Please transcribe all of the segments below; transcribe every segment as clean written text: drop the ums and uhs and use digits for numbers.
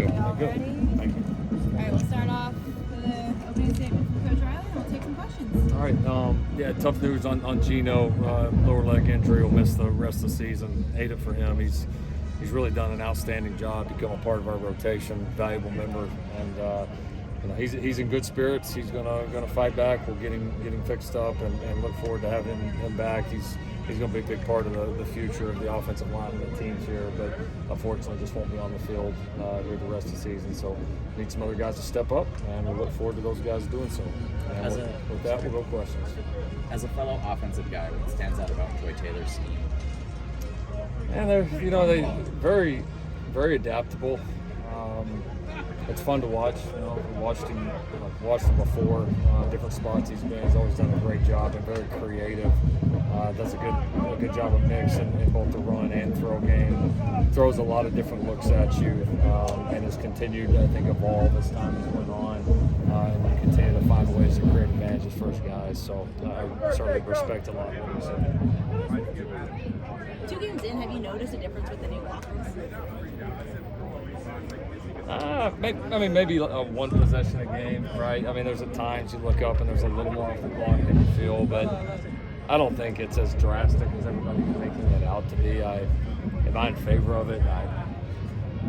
go. Y'all ready? Thank you. All right, we'll start off with an opening statement from Coach Riley, and we'll take some questions. All right. Tough news on Gino. Lower leg injury. Will miss the rest of the season. Hate it for him. He's really done an outstanding job, become a part of our rotation, valuable member, and he's in good spirits. He's gonna fight back. We'll get him fixed up, and look forward to having him back. He's going to be a big part of the future of the offensive line and the teams here, but unfortunately just won't be on the field here the rest of the season. So need some other guys to step up, and we'll look forward to those guys doing so. And with that, we'll go questions. As a fellow offensive guy, what stands out about Joy Taylor's scheme? And they very, very adaptable. It's fun to watch. We watched him before, different spots he's been. He's always done a great job and very creative. Does a good job of mixing in both the run and throw game. Throws a lot of different looks at you, and has continued to, I think, evolve as time has went on, and continue to find ways to create advantages for his guys. So I certainly respect a lot of what he's saying. 2 games in, have you noticed a difference with the new offense? Maybe one possession a game, right? I mean, there's at times you look up and there's a little more off the clock than you feel, but I don't think it's as drastic as everybody's making it out to be. Am I in favor of it?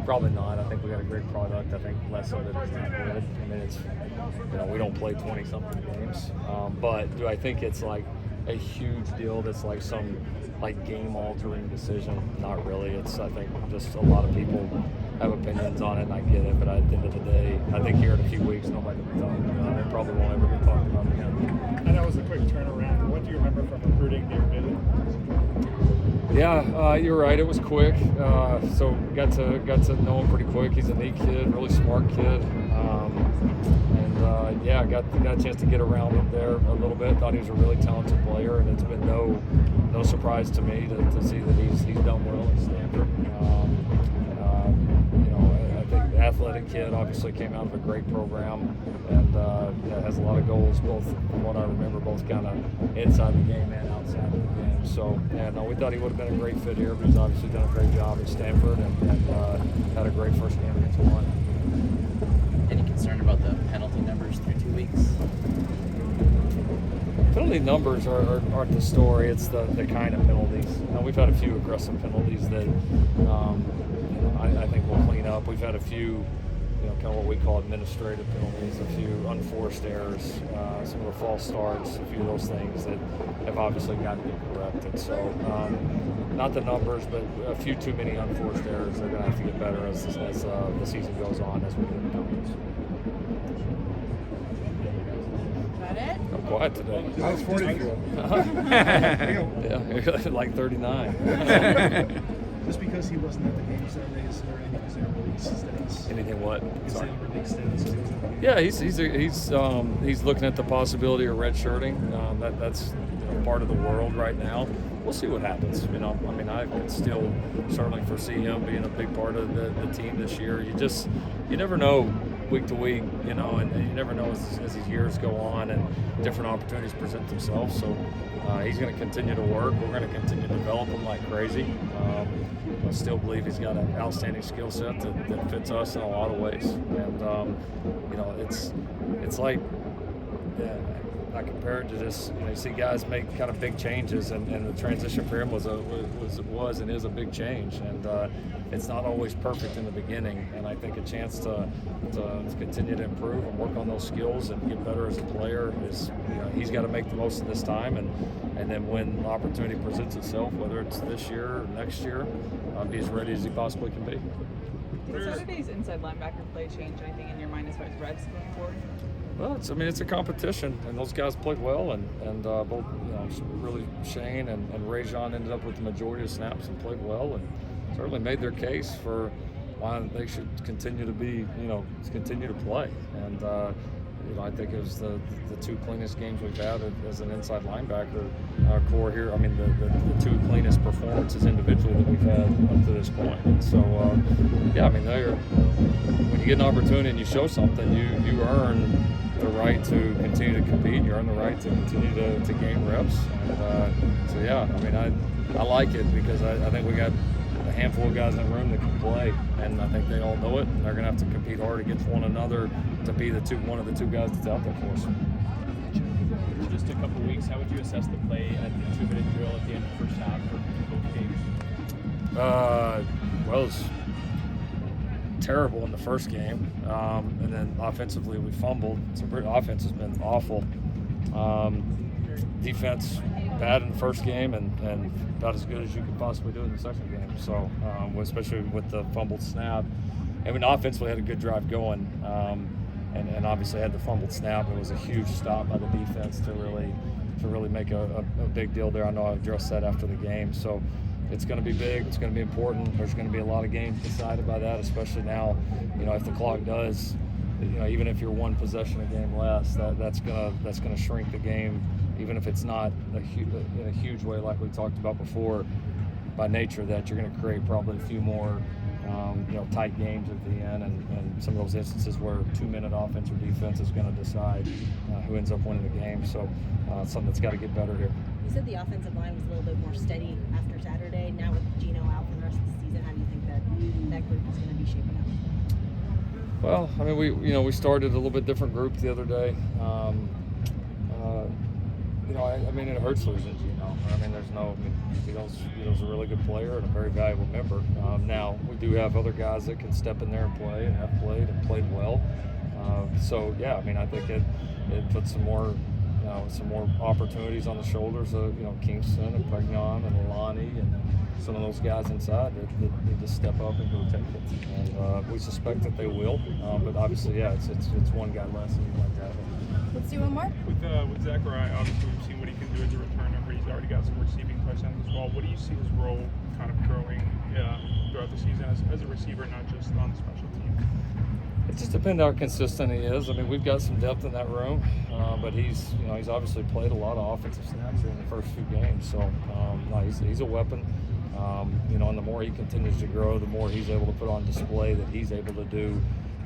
Probably not. I think we got a great product. I think less of it is not good. I mean, it's we don't play 20-something games, but do I think it's like a huge deal that's like some game-altering decision? Not really. It's, I think, just a lot of people have opinions on it, and I get it, but at the end of the day, I think here in a few weeks, nobody will be talking about it. It probably won't ever be talked about again. And that was a quick turnaround. What do you remember from recruiting near Midland? Yeah, you're right. It was quick. So got to know him pretty quick. He's a neat kid, really smart kid. Got a chance to get around him there a little bit. Thought he was a really talented player, and it's been no surprise to me to see that he's done well at Stanford. I think the athletic kid obviously came out of a great program, and has a lot of goals, both from what I remember, both kind of inside the game and outside of the game. So, we thought he would have been a great fit here, but he's obviously done a great job at Stanford, and had a great first game against one. Any concern about the penalty numbers through 2 weeks? Penalty numbers aren't the story. It's the kind of penalties. We've had a few aggressive penalties that I think we'll clean up. We've had a few, kind of what we call administrative penalties, a few unforced errors, some of the false starts, a few of those things that have obviously got to be corrected. So not the numbers, but a few too many unforced errors. They're going to have to get better as the season goes on, as we get into numbers. Got it? I'm quiet today. I was 42. Yeah, like 39. Just because he wasn't at the game Saturday, is there any release stats? Anything what? Is Sorry. there release stats? Yeah, he's looking at the possibility of redshirting. That's part of the world right now. We'll see what happens. I could still certainly foresee him being a big part of the team this year. You never know week to week, and you never know as the years go on and different opportunities present themselves. So he's going to continue to work. We're going to continue to develop him like crazy. I still believe he's got an outstanding skill set that fits us in a lot of ways. And it's like, I compare it to just, you see guys make kind of big changes, and the transition for him was and is a big change, and it's not always perfect in the beginning, and I think a chance to continue to improve and work on those skills and get better as a player is, he's got to make the most of this time, and then when the opportunity presents itself, whether it's this year or next year, be as ready as he possibly can be. Does Saturday's inside linebacker play change anything in your mind as far as reps going forward? Well, it's a competition, and those guys played well, and both, really Shane and Rajon ended up with the majority of snaps and played well, and certainly made their case for why they should continue to be, continue to play. And I think it was the 2 cleanest games we've had as an inside linebacker core here. The 2 cleanest performances individually that we've had up to this point. And so, when you get an opportunity and you show something, you earn the right to continue to compete. You earn the right to continue to gain reps. And I like it because I think we got a handful of guys in the room that can play, and I think they all know it, and they're going to have to compete hard against one another to be one of the two guys that's out there for us. For just a couple weeks, how would you assess the play at the 2-minute drill at the end of the first half for both games? Well, it was terrible in the first game, and then offensively we fumbled. So offense has been awful. Defense bad in the first game, and about as good as you could possibly do in the second game. So especially with the fumbled snap, and when offensively had a good drive going, and obviously had the fumbled snap. It was a huge stop by the defense to really make a big deal there. I know I addressed that after the game. So it's going to be big. It's going to be important. There's going to be a lot of games decided by that, especially now. If the clock does, even if you're one possession a game less, that's gonna shrink the game, even if it's not in a huge way like we talked about before. By nature, that you're going to create probably a few more tight games at the end, and some of those instances where 2-minute offense or defense is going to decide who ends up winning the game. So something that's got to get better here. You said the offensive line was a little bit more steady after Saturday. Now with Gino out for the rest of the season, how do you think that group is going to be shaping up? Well, I mean, we started a little bit different group the other day. I mean, it hurts losing Gino. I mean, Gino's a really good player and a very valuable member. Now, we do have other guys that can step in there and play and have played and played well. So, yeah, I mean, I think it puts some more opportunities on the shoulders of, Kingston and Pregnon and Alani and some of those guys inside that need to step up and go take it. And we suspect that they will. But obviously, yeah, it's one guy less than you'd like to have. Let's do one more. With Zachariah, obviously we've seen what he can do as a returner, but he's already got some receiving touchdowns as well. What do you see his role kind of growing throughout the season as a receiver, not just on the special team? It just depends how consistent he is. I mean, we've got some depth in that room, but he's obviously played a lot of offensive snaps in the first few games. So he's a weapon. And the more he continues to grow, the more he's able to put on display that he's able to do,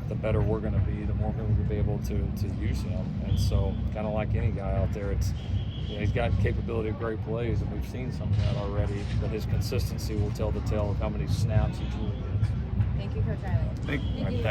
the better we're going to be, the more we're going to be able to use him. And so, kind of like any guy out there, he's got capability of great plays, and we've seen some of that already. But his consistency will tell the tale of how many snaps he truly gets. Thank you, Coach Riley. Thank you.